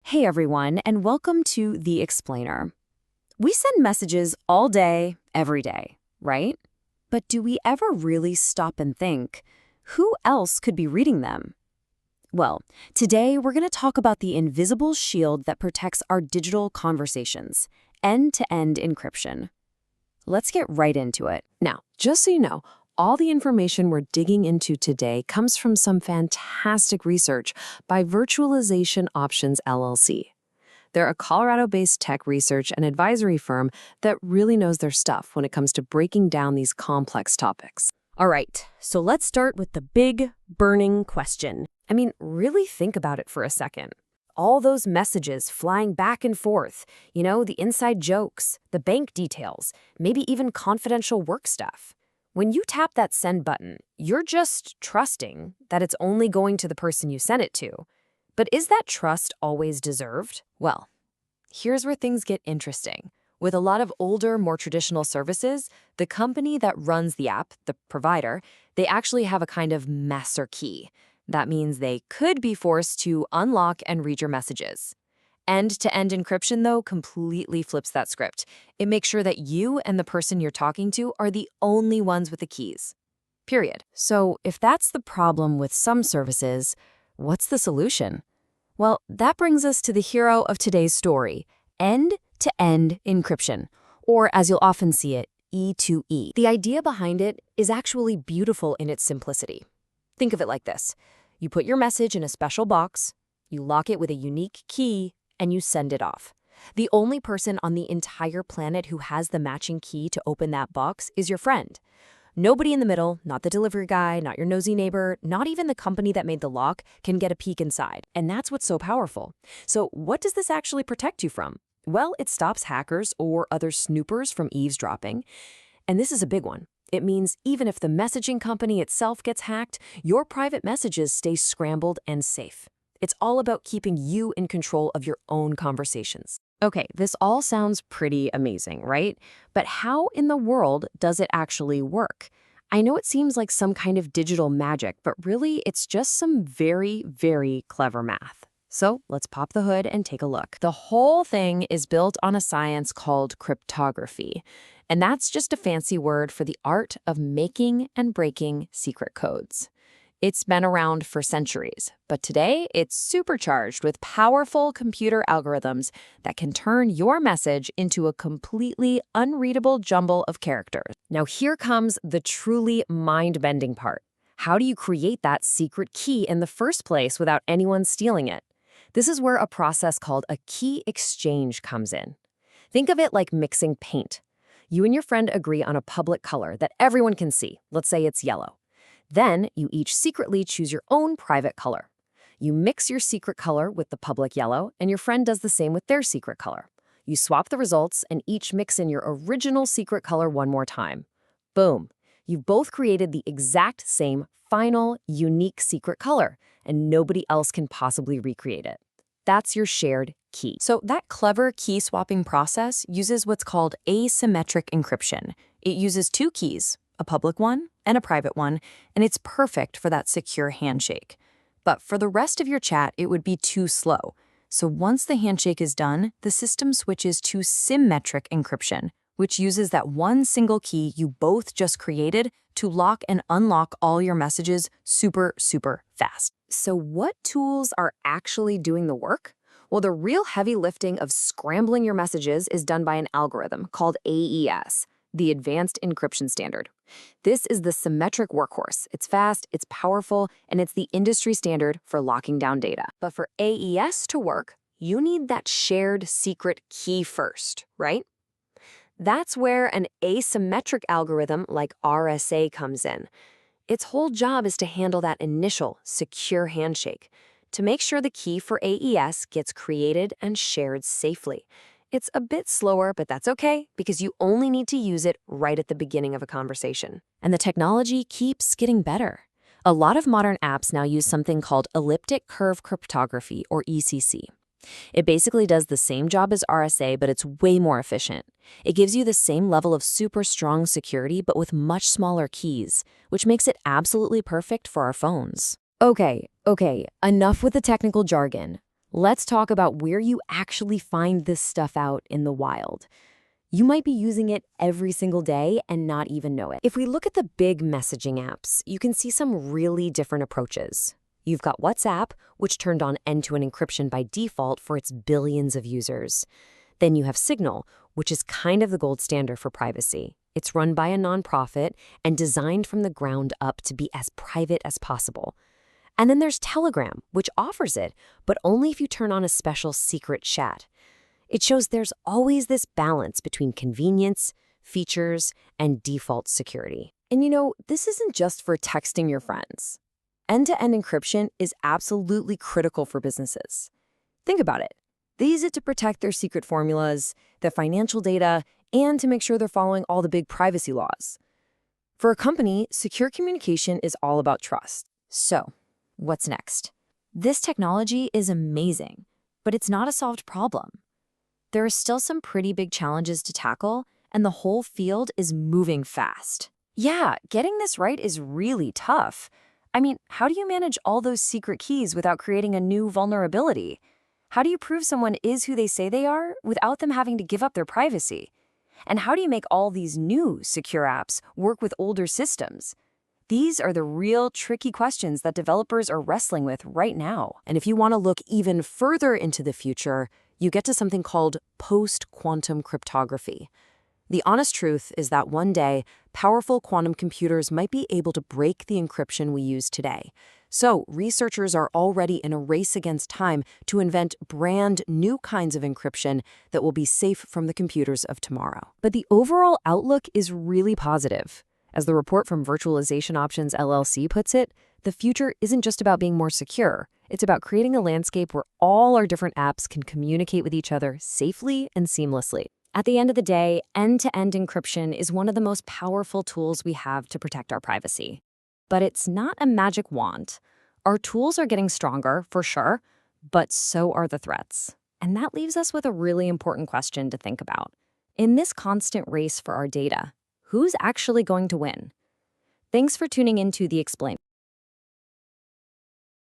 Hey everyone, and welcome to The Explainer. We send messages all day, every day, right? But do we ever really stop and think, who else could be reading them? Well, today we're going to talk about the invisible shield that protects our digital conversations, end-to-end encryption. Let's get right into it. Now, just so you know, all the information we're digging into today comes from some fantastic research by Virtualization Options LLC. They're a Colorado-based tech research and advisory firm that really knows their stuff when it comes to breaking down these complex topics. All right, so let's start with the big, burning question. I mean, really think about it for a second. All those messages flying back and forth, the inside jokes, the bank details, maybe even confidential work stuff. When you tap that send button, you're just trusting that it's only going to the person you sent it to. But is that trust always deserved? Well, here's where things get interesting. With a lot of older, more traditional services, the company that runs the app, the provider, they actually have a kind of master key. That means they could be forced to unlock and read your messages. End-to-end encryption, though, completely flips that script. It makes sure that you and the person you're talking to are the only ones with the keys. Period. So if that's the problem with some services, what's the solution? Well, that brings us to the hero of today's story, end-to-end encryption, or as you'll often see it, E2E. The idea behind it is actually beautiful in its simplicity. Think of it like this. You put your message in a special box, you lock it with a unique key, and you send it off. The only person on the entire planet who has the matching key to open that box is your friend. Nobody in the middle, not the delivery guy, not your nosy neighbor, not even the company that made the lock, can get a peek inside. And that's what's so powerful. So what does this actually protect you from? Well, it stops hackers or other snoopers from eavesdropping. And this is a big one. It means even if the messaging company itself gets hacked, your private messages stay scrambled and safe. It's all about keeping you in control of your own conversations. Okay, this all sounds pretty amazing, right? But how in the world does it actually work? I know it seems like some kind of digital magic, but really it's just some very, very clever math. So let's pop the hood and take a look. The whole thing is built on a science called cryptography. And that's just a fancy word for the art of making and breaking secret codes. It's been around for centuries, but today it's supercharged with powerful computer algorithms that can turn your message into a completely unreadable jumble of characters. Now here comes the truly mind-bending part. How do you create that secret key in the first place without anyone stealing it? This is where a process called a key exchange comes in. Think of it like mixing paint. You and your friend agree on a public color that everyone can see. Let's say it's yellow. Then you each secretly choose your own private color. You mix your secret color with the public yellow, and your friend does the same with their secret color. You swap the results and each mix in your original secret color one more time. Boom. You've both created the exact same final, unique secret color, and nobody else can possibly recreate it. That's your shared key. So that clever key swapping process uses what's called asymmetric encryption. It uses two keys, a public one and a private one, and it's perfect for that secure handshake. But for the rest of your chat, it would be too slow. So once the handshake is done, the system switches to symmetric encryption, which uses that one single key you both just created to lock and unlock all your messages super, super fast. So what tools are actually doing the work? Well, the real heavy lifting of scrambling your messages is done by an algorithm called AES, the Advanced Encryption Standard. This is the symmetric workhorse. It's fast, it's powerful, and it's the industry standard for locking down data. But for AES to work, you need that shared secret key first, right? That's where an asymmetric algorithm like RSA comes in. Its whole job is to handle that initial, secure handshake, to make sure the key for AES gets created and shared safely. It's a bit slower, but that's okay, because you only need to use it right at the beginning of a conversation. And the technology keeps getting better. A lot of modern apps now use something called elliptic curve cryptography, or ECC. It basically does the same job as RSA, but it's way more efficient. It gives you the same level of super strong security, but with much smaller keys, which makes it absolutely perfect for our phones. Okay, enough with the technical jargon. Let's talk about where you actually find this stuff out in the wild. You might be using it every single day and not even know it. If we look at the big messaging apps, you can see some really different approaches. You've got WhatsApp, which turned on end-to-end encryption by default for its billions of users. Then you have Signal, which is kind of the gold standard for privacy. It's run by a nonprofit and designed from the ground up to be as private as possible. And then there's Telegram, which offers it, but only if you turn on a special secret chat. It shows there's always this balance between convenience, features, and default security. And this isn't just for texting your friends. End-to-end encryption is absolutely critical for businesses. Think about it. They use it to protect their secret formulas, their financial data, and to make sure they're following all the big privacy laws. For a company, secure communication is all about trust. So, what's next? This technology is amazing, but it's not a solved problem. There are still some pretty big challenges to tackle, and the whole field is moving fast. Yeah, getting this right is really tough. I mean, how do you manage all those secret keys without creating a new vulnerability? How do you prove someone is who they say they are without them having to give up their privacy? And how do you make all these new secure apps work with older systems? These are the real tricky questions that developers are wrestling with right now. And if you want to look even further into the future, you get to something called post-quantum cryptography. The honest truth is that one day, powerful quantum computers might be able to break the encryption we use today. So researchers are already in a race against time to invent brand new kinds of encryption that will be safe from the computers of tomorrow. But the overall outlook is really positive. As the report from Virtualization Options LLC puts it, the future isn't just about being more secure. It's about creating a landscape where all our different apps can communicate with each other safely and seamlessly. At the end of the day, end-to-end encryption is one of the most powerful tools we have to protect our privacy. But it's not a magic wand. Our tools are getting stronger, for sure, but so are the threats. And that leaves us with a really important question to think about. In this constant race for our data, who's actually going to win? Thanks for tuning in to The Explain.